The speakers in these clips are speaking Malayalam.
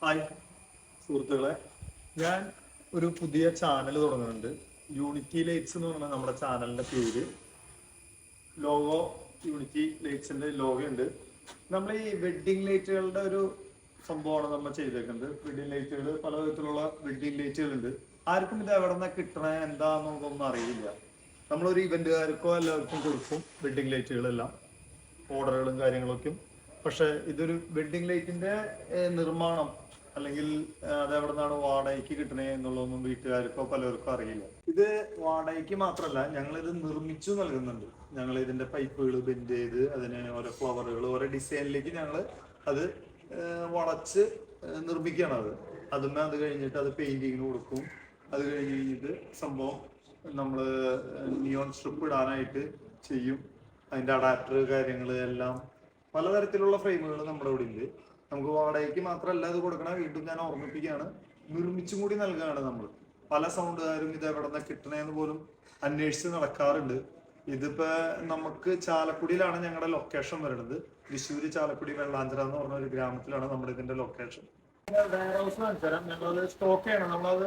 ഹായ് സുഹൃത്തുക്കളെ, ഞാൻ ഒരു പുതിയ ചാനൽ തുടങ്ങുന്നുണ്ട്. യൂണിറ്റി ലൈറ്റ്സ് എന്ന് പറഞ്ഞ നമ്മുടെ ചാനലിന്റെ പേര്. ലോഗോ യൂണിറ്റി ലൈറ്റ്സിന്റെ ലോഗോ ഉണ്ട്. നമ്മൾ ഈ വെഡ്ഡിംഗ് ലൈറ്റുകളുടെ ഒരു സംഭവമാണ് നമ്മൾ ചെയ്തേക്കുന്നത്. വെഡ്ഡിംഗ് ലൈറ്റുകൾ, പല വിധത്തിലുള്ള വെഡ്ഡിംഗ് ലൈറ്റുകൾ ഉണ്ട്. ആർക്കും ഇത് എവിടെ നിന്നാ കിട്ടണേ എന്താണെന്നൊന്നും അറിയില്ല. നമ്മളൊരു ഇവന്റുകാർക്കോ എല്ലാവർക്കും കൊടുക്കും വെഡ്ഡിംഗ് ലൈറ്റുകളെല്ലാം, ഓർഡറുകളും കാര്യങ്ങളൊക്കെ. പക്ഷെ ഇതൊരു വെഡ്ഡിംഗ് ലൈറ്റിന്റെ നിർമ്മാണം അല്ലെങ്കിൽ അത് എവിടെ നിന്നാണ് വാടകയ്ക്ക് കിട്ടണേ എന്നുള്ളതൊന്നും വീട്ടുകാർക്കോ പലർക്കും അറിയില്ല. ഇത് വാടകയ്ക്ക് മാത്രമല്ല, ഞങ്ങൾ ഇത് നിർമ്മിച്ചു നൽകുന്നുണ്ട്. ഞങ്ങൾ ഇതിന്റെ പൈപ്പുകൾ ബെൻഡ് ചെയ്ത് അതിന് ഓരോ ഫ്ലവറുകൾ ഓരോ ഡിസൈനിലേക്ക് ഞങ്ങൾ അത് വളച്ച് നിർമ്മിക്കുകയാണ്. അത് കഴിഞ്ഞിട്ട് അത് പെയിന്റിങ്ങിന് കൊടുക്കും. അത് കഴിഞ്ഞിട്ട് സംഭവം നമ്മൾ നിയോൺ സ്ട്രിപ്പ് ഇടാനായിട്ട് ചെയ്യും. അതിന്റെ അഡാപ്റ്റർ കാര്യങ്ങൾ എല്ലാം പലതരത്തിലുള്ള ഫ്രെയിമുകൾ നമ്മുടെ ഇവിടെ ഉണ്ട്. നമുക്ക് വാടകയ്ക്ക് മാത്രമല്ല ഇത് കൊടുക്കണം. വീണ്ടും ഞാൻ ഓർമ്മിപ്പിക്കുകയാണ്, നിർമ്മിച്ചും കൂടി നൽകുകയാണ് നമ്മൾ. പല സൗണ്ടുകാരും ഇത് എവിടെ നിന്ന് കിട്ടണേന്ന് പോലും അന്വേഷിച്ച് നടക്കാറുണ്ട്. ഇതിപ്പോ നമുക്ക് ചാലക്കുടിയിലാണ് ഞങ്ങളുടെ ലൊക്കേഷൻ വരുന്നത്. തൃശ്ശൂര് ചാലക്കുടി വെള്ളാഞ്ചിറ എന്ന് പറഞ്ഞ ഒരു ഗ്രാമത്തിലാണ് നമ്മുടെ ഇതിന്റെ ലൊക്കേഷൻ. ഞങ്ങളത് സ്റ്റോക്ക് ചെയ്യണം. നമ്മളത്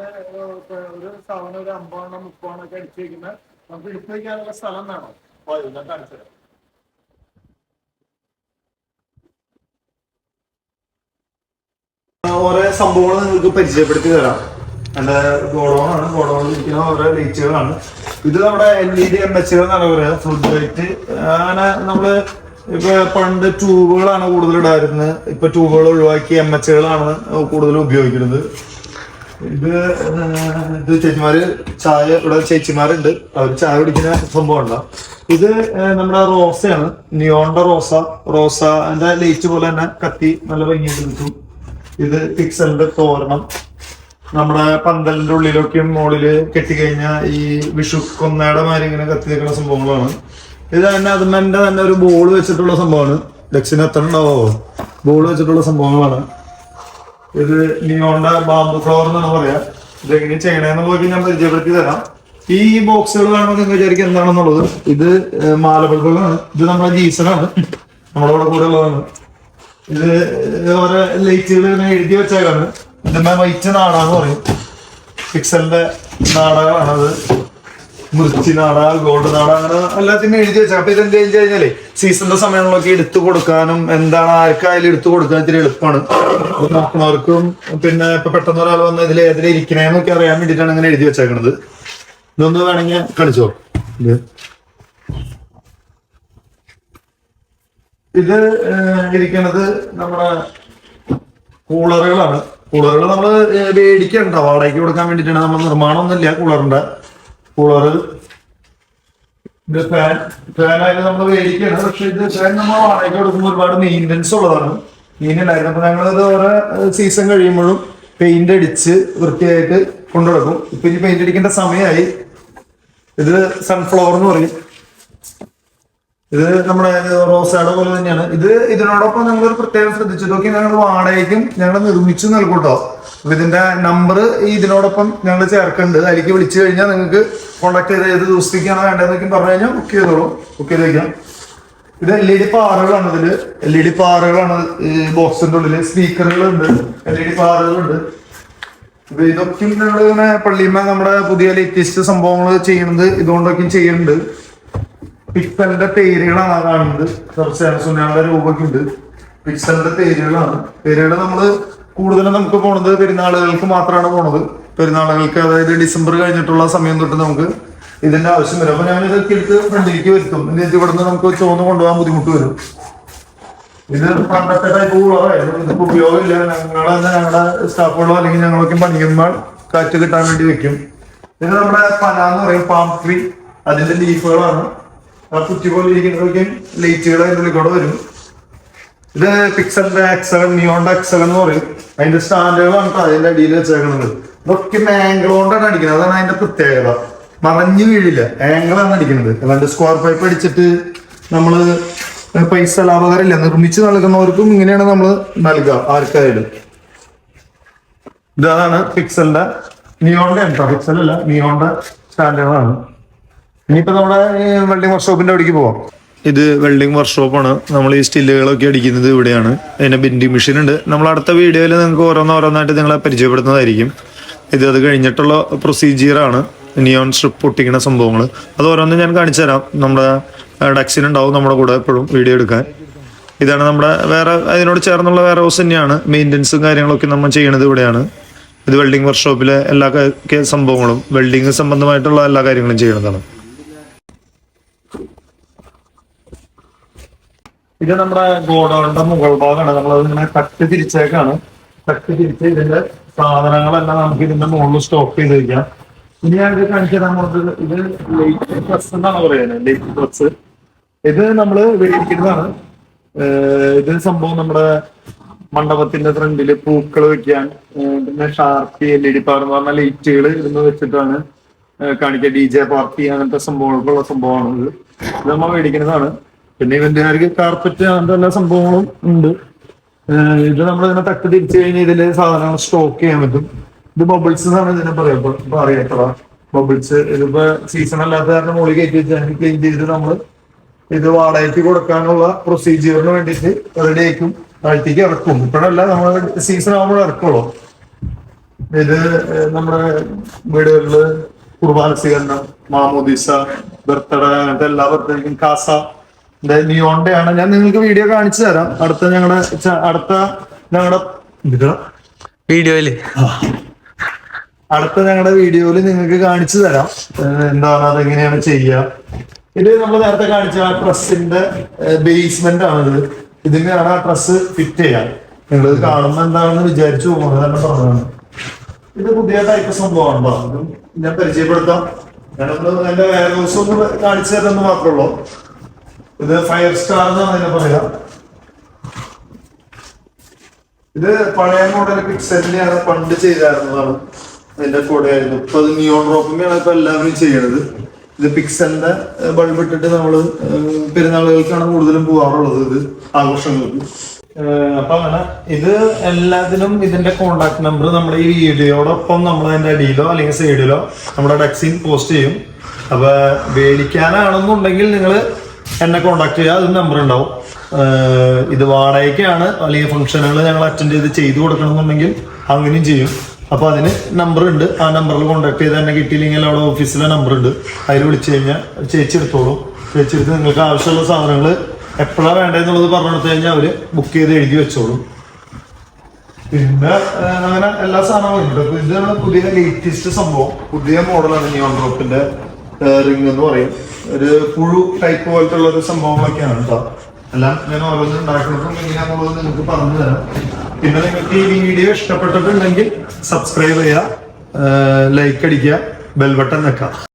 ഒരു സാധനം ഒരു 50 30 അടിച്ചു വെക്കുന്ന നമുക്ക് എടുത്തു വയ്ക്കാനുള്ള സ്ഥലം വേണം. ഞാൻ കാണിച്ചു തരാം. ഓരോ സംഭവങ്ങൾ നിങ്ങൾക്ക് പരിചയപ്പെടുത്തി തരാം. എന്റെ ഗോഡൗണാണ്. ഗോഡൗണിൽ ഇരിക്കുന്ന ഓരോ ലൈറ്റുകളാണ്. ഇത് നമ്മുടെ LED MH എന്നാണ് പറയാ, ഫ്ലുഡ് ലൈറ്റ്. അങ്ങനെ നമ്മള് ഇപ്പൊ പണ്ട് ട്യൂബുകളാണ് കൂടുതൽ ഇടായിരുന്നത്. ഇപ്പൊ ട്യൂബുകൾ ഒഴിവാക്കി MH കൂടുതൽ ഉപയോഗിക്കുന്നത്. ഇത് ചേച്ചിമാര് ചായ, ഇവിടെ ചേച്ചിമാരുണ്ട്, അവർ ചായ കുടിക്കുന്ന സംഭവം ഉണ്ടാവും. ഇത് നമ്മുടെ റോസയാണ്, നിയോണ്ട റോസന്റെ ലൈറ്റ് പോലെ തന്നെ കത്തി നല്ല ഭംഗിയായിട്ട് കിട്ടും. ഇത് പിക്സലിന്റെ തോരണം. നമ്മുടെ പന്തലിന്റെ ഉള്ളിലൊക്കെ മുകളില് കെട്ടിക്കഴിഞ്ഞാൽ ഈ വിഷു കൊന്നയുടെ മാതിരി ഇങ്ങനെ കത്തി വെക്കുന്ന സംഭവങ്ങളാണ്. ഇത് തന്നെ അതിന്റെ തന്നെ ഒരു ബോൾ വെച്ചിട്ടുള്ള സംഭവമാണ്. ലക്സിന് എത്ര ഉണ്ടാവോ, ബോൾ വെച്ചിട്ടുള്ള സംഭവങ്ങളാണ്. ഇത് നിയോണ്ട ബാംബു ഫ്ലവർ എന്നാണ് പറയാ. ഇതെങ്ങനെ ചെയ്യണേന്നുള്ളതൊക്കെ ഞാൻ പരിചയപ്പെടുത്തി തരാം. ഈ ബോക്സുകൾ കാണുമ്പോൾ നിങ്ങൾ വിചാരിക്കും എന്താണെന്നുള്ളത്. ഇത് മാല ബൾബുകളാണ്. ഇത് നമ്മുടെ ജീസനാണ്, നമ്മളവിടെ കൂടെ ഉള്ളതാണ്. ഇത് ഓരോ ലൈറ്റുകൾ ഇങ്ങനെ എഴുതി വെച്ചേക്കാണ്. ഇതിന്റെ വൈറ്റ് നാടാന്ന് പറയും. പിക്സലിന്റെ നാടകമാണത്. മിർച്ചി നാട, ഗോൾഡ് നാട, അങ്ങനെ എല്ലാത്തിനും എഴുതി വെച്ചാൽ. അപ്പൊ ഇതെന്ത് എഴുതി കഴിഞ്ഞാലേ സീസണിന്റെ സമയങ്ങളിലൊക്കെ എടുത്തു കൊടുക്കാനും എന്താണ് ആർക്കായാലും എടുത്തു കൊടുക്കാൻ ഇത്തിരി എളുപ്പമാണ്. നോക്കുന്നവർക്കും പിന്നെ ഇപ്പൊ പെട്ടെന്ന് ഒരാൾ വന്ന് ഇതിൽ ഏതിൽ ഇരിക്കണേന്നൊക്കെ അറിയാൻ വേണ്ടിയിട്ടാണ് ഇങ്ങനെ എഴുതി വെച്ചേക്കണത്. ഇതൊന്ന് വേണമെങ്കിൽ കളിച്ചോ. ഇത് ഇരിക്കണത് നമ്മുടെ കൂളറുകളാണ്. കൂളറുകൾ നമ്മൾ മേടിക്കണ്ട, വാടകയ്ക്ക് കൊടുക്കാൻ വേണ്ടിയിട്ടാണ്. നമ്മൾ നിർമ്മാണമൊന്നുമില്ല കൂളറിന്റെ. കൂളറ്, ഇത് ഫാനായിട്ട് നമ്മൾ മേടിക്കണം. പക്ഷെ ഇത് ഫാൻ നമ്മൾ വാടകയ്ക്ക് കൊടുക്കുമ്പോൾ ഒരുപാട് മെയിൻ്റനൻസ് ഉള്ളതാണ്. മെയിനുണ്ടായിരുന്നു. അപ്പൊ ഞങ്ങളിത് ഓരോ സീസൺ കഴിയുമ്പോഴും പെയിന്റ് അടിച്ച് വൃത്തിയായിട്ട് കൊണ്ടുനടക്കും. ഇപ്പൊ ഇനി പെയിന്റ് അടിക്കേണ്ട സമയമായി. ഇത് സൺഫ്ലവർ എന്ന് പറയും. ഇത് നമ്മുടെ റോസാടെ പോലെ തന്നെയാണ്. ഇത് ഇതിനോടൊപ്പം ഞങ്ങളൊരു പ്രത്യേകം ശ്രദ്ധിച്ചു നോക്കി, ഞങ്ങൾ വാടകയ്ക്കും ഞങ്ങൾ നിർമ്മിച്ചു നൽകും കേട്ടോ. അപ്പൊ ഇതിന്റെ നമ്പർ ഇതിനോടൊപ്പം ഞങ്ങൾ ചേർക്കുന്നുണ്ട്. അതിലേക്ക് വിളിച്ചു കഴിഞ്ഞാൽ നിങ്ങൾക്ക് കോണ്ടാക്ട് ചെയ്ത് ഏത് ദിവസത്തേക്കാണ് വേണ്ടതെന്നൊക്കെ പറഞ്ഞു കഴിഞ്ഞാൽ ബുക്ക് ചെയ്തോളൂ. ബുക്ക് ചെയ്ത് വയ്ക്കാം. ഇത് LED പാറകളാണ്. LED പാറകളാണ് ഈ ബോക്സിന്റെ ഉള്ളില്. സ്പീക്കറുകളുണ്ട്, LED പാറകളുണ്ട്. ഇതൊക്കെയും ഞങ്ങൾ ഇങ്ങനെ പള്ളിയമ്മ നമ്മുടെ പുതിയ ലേറ്റസ്റ്റ് സംഭവങ്ങൾ ചെയ്യുന്നത് ഇതുകൊണ്ടൊക്കെയും ചെയ്യുന്നുണ്ട്. പിക്സലിന്റെ പേരുകളാണ് കാണുന്നത്. സുനാളുടെ രൂപമൊക്കെ ഉണ്ട്. പിക്സലിന്റെ പേരുകളാണ്. പേരുകൾ നമ്മള് കൂടുതലും നമുക്ക് പോണത് പെരുന്നാളുകൾക്ക് മാത്രമാണ് പോണത്. പെരുന്നാളുകൾക്ക്, അതായത് ഡിസംബർ കഴിഞ്ഞിട്ടുള്ള സമയം തൊട്ട് നമുക്ക് ഇതിന്റെ ആവശ്യം വരും. അപ്പൊ ഞാൻ ഇതൊക്കെ എടുത്ത് ഫ്രണ്ടിലേക്ക് വരുത്തും. എന്നിട്ട് ഇവിടുന്ന് നമുക്ക് ചോന്ന് കൊണ്ടുപോകാൻ ബുദ്ധിമുട്ട് വരും. ഇത് പണ്ടത്തെ ടൈപ്പ് കൂളറായിരുന്നു. ഇതിപ്പോ ഉപയോഗമില്ല. ഞങ്ങളുടെ സ്റ്റാഫുകളോ അല്ലെങ്കിൽ ഞങ്ങളൊക്കെ പണിക്കുമ്പോൾ കാറ്റ് കിട്ടാൻ വേണ്ടി വെക്കും. ഇത് നമ്മുടെ പന എന്ന് പറയും, പാം ട്രീ. അതിന്റെ ലീഫുകളാണ്. ആ കുറ്റി പോലെ ഇരിക്കുന്നതൊക്കെ ലൈറ്റുകൾ അതിൻ്റെ ഉള്ളിൽ കൂടെ വരും. ഇത് പിക്സലിന്റെ എക്സലൻ, നിയോണ്ട എക്സലൻ എന്ന് പറയും. അതിന്റെ സ്റ്റാൻഡുകളാണ് അതിന്റെ അടിയിൽ വെച്ചേക്കുന്നത്. ഇതൊക്കെ ആംഗിൾ കൊണ്ടാണ് അടിക്കുന്നത്. അതാണ് അതിന്റെ പ്രത്യേകത. മറഞ്ഞു വീഴില്ല, ആംഗിളാണ് അടിക്കുന്നത്. അല്ലാണ്ട് സ്ക്വയർ പൈപ്പ് അടിച്ചിട്ട് നമ്മള് പൈസ ലാഭകരമില്ല. നിർമ്മിച്ച് നൽകുന്നവർക്കും ഇങ്ങനെയാണ് നമ്മൾ നൽകുക ആർക്കായാലും. ഇതാണ് പിക്സലിന്റെ നിയോണ്ട കേട്ടോ, പിക്സൽ അല്ല നിയോണ്ട സ്റ്റാൻഡുകളാണ്. ഇനിയിപ്പോ നമ്മുടെ വെൽഡിംഗ് വർക്ക്ഷോപ്പിന്റെ അവിടേക്ക് പോവാം. ഇത് വെൽഡിംഗ് വർക്ക്ഷോപ്പാണ്. നമ്മൾ ഈ സ്റ്റില്ലുകളൊക്കെ അടിക്കുന്നത് ഇവിടെയാണ്. അതിന് ബെൻഡിങ് മെഷീൻ ഉണ്ട്. നമ്മൾ അടുത്ത വീഡിയോയിൽ നിങ്ങൾക്ക് ഓരോന്നായിട്ട് നിങ്ങളെ പരിചയപ്പെടുന്നതായിരിക്കും. അത് കഴിഞ്ഞിട്ടുള്ള പ്രൊസീജിയറാണ് നിയോൺ സ്ട്രിപ്പ് പൊട്ടിക്കുന്ന സംഭവങ്ങൾ. അത് ഓരോന്നും ഞാൻ കാണിച്ചു തരാം. നമ്മുടെ ഡക്സിനുണ്ടാവും നമ്മുടെ കൂടെ എപ്പോഴും വീഡിയോ എടുക്കാൻ. ഇതാണ് നമ്മുടെ വേറെ അതിനോട് ചേർന്നുള്ള വേറെ ഹൗസ് തന്നെയാണ്. മെയിൻ്റെനൻസും കാര്യങ്ങളൊക്കെ നമ്മൾ ചെയ്യണത് ഇവിടെയാണ്. ഇത് വെൽഡിംഗ് വർക്ക്ഷോപ്പിലെ എല്ലാ സംഭവങ്ങളും വെൽഡിംഗ് സംബന്ധമായിട്ടുള്ള എല്ലാ കാര്യങ്ങളും ചെയ്യുന്നതാണ്. ഇത് നമ്മുടെ ഗോഡൗണിന്റെ മുകൾ ഭാഗമാണ്. നമ്മളത് ഇങ്ങനെ കട്ട് തിരിച്ചേക്കാണ്. കട്ട് തിരിച്ച് ഇതിന്റെ സാധനങ്ങളെല്ലാം നമുക്ക് ഇതിന്റെ മുകളിൽ സ്റ്റോക്ക് ചെയ്ത് വയ്ക്കാം. ഇനി ഞാൻ ഇത് കാണിച്ചു തരാൻ പോകുന്നത് ഇത് ലൈറ്റ് പ്രസ് എന്നാണ് പറയുന്നത്. ലൈറ്റ് പ്രസ് ഇത് നമ്മൾ മേടിക്കുന്നതാണ്. ഇത് സംഭവം നമ്മുടെ മണ്ഡപത്തിന്റെ ഫ്രണ്ടില് പൂക്കൾ വെക്കാൻ, പിന്നെ ഷാർപ്പി LED പവർ എന്ന് പറഞ്ഞ ലൈറ്റുകൾ ഇന്ന് വെച്ചിട്ടാണ് കാണിക്കുക. DJ പാർട്ടി അങ്ങനത്തെ സംഭവങ്ങൾക്കുള്ള സംഭവമാണ് ഇത്. നമ്മൾ മേടിക്കുന്നതാണ്. പിന്നെ ഇവന്റുകാർക്ക് കാർപ്പറ്റ് അങ്ങനത്തെ എല്ലാ സംഭവങ്ങളും ഉണ്ട്. ഇത് നമ്മൾ ഇതിനെ തട്ട് തിരിച്ചു കഴിഞ്ഞാൽ ഇതില് സാധനങ്ങൾ സ്റ്റോക്ക് ചെയ്യാൻ പറ്റും. ഇത് ബബിൾസ് എന്നാണ് ഇതിനെ പറയപ്പെട്ട ബബിൾസ്. ഇതിപ്പോ സീസൺ അല്ലാത്ത കാരണം മുകളിൽ കയറ്റി വെച്ചാൽ ക്ലീൻ ചെയ്തിട്ട് നമ്മൾ ഇത് വാടകയ്ക്ക് കൊടുക്കാനുള്ള പ്രൊസീജിയറിന് വേണ്ടിയിട്ട് റെഡി ആയിരിക്കും. താഴ്ത്തേക്ക് ഇറക്കും. ഇപ്പോഴല്ല, നമ്മൾ സീസൺ ആകുമ്പോൾ ഇറക്കുള്ളൂ. ഇത് നമ്മുടെ വീടുകളില് കുർബാന സ്വീകരണം, മാമോദിസ, ബർത്ത്ഡേ അങ്ങനത്തെ എല്ലാ ബർത്ത്ഡേക്കും കാസ നിയോന്റെ ആണ്. ഞാൻ നിങ്ങൾക്ക് വീഡിയോ കാണിച്ചു തരാം അടുത്ത ഞങ്ങളുടെ വീഡിയോയില് നിങ്ങൾക്ക് കാണിച്ചു തരാം എന്താണ് അതെങ്ങനെയാണ് ചെയ്യുക. ഇത് നമ്മൾ നേരത്തെ കാണിച്ച ആ ട്രസ്സിന്റെ ബേസ്മെന്റ് ആണിത്. ഇതിന്റെയാണ് ആ ട്രസ് ഫിറ്റ് ചെയ്യാൻ. നിങ്ങൾ കാണുമ്പോൾ എന്താണെന്ന് വിചാരിച്ചു പോകുന്നത് തന്നെ പറഞ്ഞതാണ്. ഇത് പുതിയ ടൈപ്പ് സംഭവമാണോ, അതും ഞാൻ പരിചയപ്പെടുത്താം. ഞാനൊന്ന് എന്റെ വെയർ ഹൗസ് ഒന്ന് കാണിച്ചു തരുമെന്ന് മാത്രമേ ഉള്ളൂ. ഇത് ഫയർ സ്റ്റാർ എന്നാണ് അതിനെ പറയാ. ഇത് പഴയ മോഡൽ പിക്സലിനെയാണ് പണ്ട് ചെയ്തായിരുന്നതാണ്. അതിന്റെ കൂടെ ആയിരുന്നു. ഇപ്പൊ അത് നിയോൺ റോപ്പിന്റെയാണ് ഇപ്പൊ എല്ലാവരും ചെയ്യണത്. ഇത് പിക്സലിന്റെ ബൾബ് ഇട്ടിട്ട് നമ്മള് പെരുന്നാളുകൾക്കാണ് കൂടുതലും പോകാറുള്ളത്, ഇത് ആഘോഷങ്ങൾക്ക്. അപ്പൊ അങ്ങനെ ഇത് എല്ലാത്തിനും ഇതിന്റെ കോണ്ടാക്ട് നമ്പർ നമ്മുടെ ഈ വീഡിയോടൊപ്പം നമ്മൾ അതിന്റെ അടിയിലോ അല്ലെങ്കിൽ സൈഡിലോ നമ്മുടെ ഡക്സിൻ പോസ്റ്റ് ചെയ്യും. അപ്പൊ മേടിക്കാനാണെന്നുണ്ടെങ്കിൽ നിങ്ങൾ എന്നെ കോണ്ടാക്ട് ചെയ്യുക. അതിന് നമ്പർ ഉണ്ടാവും. ഇത് വാടകയ്ക്കാണ് അല്ലെങ്കിൽ ഫംഗ്ഷനുകൾ ഞങ്ങൾ അറ്റൻഡ് ചെയ്ത് കൊടുക്കണമെന്നുണ്ടെങ്കിൽ അങ്ങനെയും ചെയ്യും. അപ്പൊ അതിന് നമ്പർ ഉണ്ട്. ആ നമ്പറിൽ കോണ്ടാക്ട് ചെയ്ത് തന്നെ കിട്ടിയില്ലെങ്കിൽ അവിടെ ഓഫീസിലെ നമ്പർ ഉണ്ട്. അതിൽ വിളിച്ചു കഴിഞ്ഞാൽ ചേച്ചി എടുത്തോളൂ. ചേച്ചി എടുത്ത് നിങ്ങൾക്ക് ആവശ്യമുള്ള സാധനങ്ങൾ എപ്പോഴാണ് വേണ്ടതെന്നുള്ളത് പറഞ്ഞെടുത്തു കഴിഞ്ഞാൽ അവര് ബുക്ക് ചെയ്ത് എഴുതി വെച്ചോളും. പിന്നെ അങ്ങനെ എല്ലാ സാധനങ്ങളും ഉണ്ട്. അപ്പൊ ഇതാണ് പുതിയ ലേറ്റസ്റ്റ് സംഭവം. പുതിയ മോഡലാണ് നിയോൺ ഡ്രോപ്പിന്റെ റിംഗ് എന്ന് പറയും. ഒരു പുഴു ടൈപ്പ് പോലത്തെ ഉള്ള ഒരു സംഭവങ്ങളൊക്കെയാണ് കേട്ടോ. എല്ലാം ഞാൻ ഓരോന്നും ഉണ്ടാക്കുന്നതും എങ്ങനെയാണെന്നുള്ളത് നിങ്ങൾക്ക് പറഞ്ഞു തരാം. പിന്നെ നിങ്ങൾക്ക് ഈ വീഡിയോ ഇഷ്ടപ്പെട്ടിട്ടുണ്ടെങ്കിൽ സബ്സ്ക്രൈബ് ചെയ്യുക, ലൈക്ക് അടിക്കുക, ബെൽ ബട്ടൺ വെക്കുക.